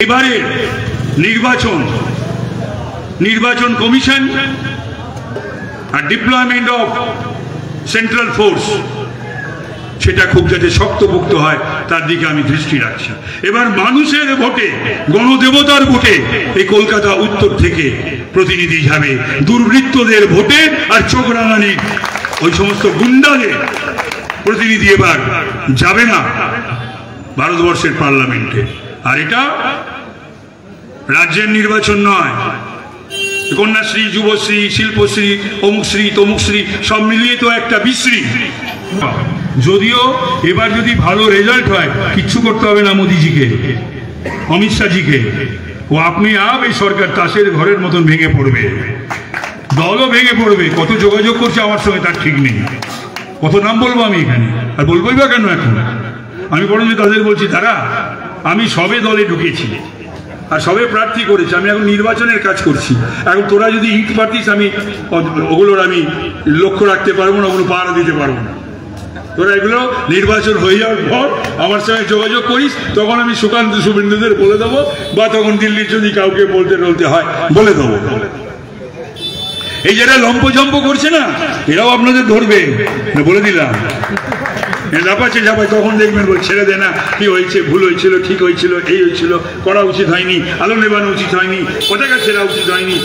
এবারে নির্বাচন কমিশন আর ডিপ্লয়মেন্ট অফ সেন্ট্রাল ফোর্স সেটা খুব যাতে শক্তপোক্ত হয় তার দিকে আমি দৃষ্টি রাখছি। এবার মানুষের ভোটে, গণদেবতার ভোটে এই কলকাতা উত্তর থেকে প্রতিনিধি যাবে, দুর্বৃত্তদের ভোটে আর চোখ রাঙানির ওই সমস্ত গুন্ডাদের প্রতিনিধি এবার যাবে না ভারতবর্ষের পার্লামেন্টে। আর এটা রাজ্যের নির্বাচন নয়, কন্যাশ্রী, যুবশ্রী, শিল্পশ্রী, অমুকশ্রী তমুকশ্রী সব মিলিয়ে তো একটা বিশ্রী। যদিও এবার যদি ভালো রেজাল্ট হয় কিচ্ছু করতে হবে না মোদিজিকে, অমিত শাহজিকে, ও আপনি এই সরকার তাসের ঘরের মতন ভেঙে পড়বে, দলও ভেঙে পড়বে। কত যোগাযোগ করছে আমার সঙ্গে তার ঠিক নেই, কত নাম বলবো আমি এখানে, আর বলবোই বা কেন এখন। আমি বরঞ্চ তাদের বলছি তারা, আমি সবে দলে ঢুকেছি আর সবে প্রার্থী করেছি, আমি এখন নির্বাচনের কাজ করছি। এখন তোরা যদি ইট পাতিস আমি ওগুলোর আমি লক্ষ্য রাখতে পারবো না, ওগুলো পাহারা দিতে পারবো না। তোরা এগুলো নির্বাচন হয়ে যাওয়ার পর আমার সঙ্গে যোগাযোগ করিস, তখন আমি সুকান্ত শুভেন্দুদের বলে দেবো, বা তখন দিল্লির যদি কাউকে বলতে হয় বলে দেবো। এই যারা লম্পজম্প করছে না, এরাও আপনাদের ধরবে, বলে দিলাম। লাফাচ্ছে ঝাপায়, তখন দেখবেন বল ছেড়ে দে না, কি হয়েছে, ভুল হয়েছিল, ঠিক হয়েছিল, এই হয়েছিল, করা উচিত হয়নি, আলো নেবানো উচিত হয়নি, পতাকা ছেড়া উচিত হয়নি।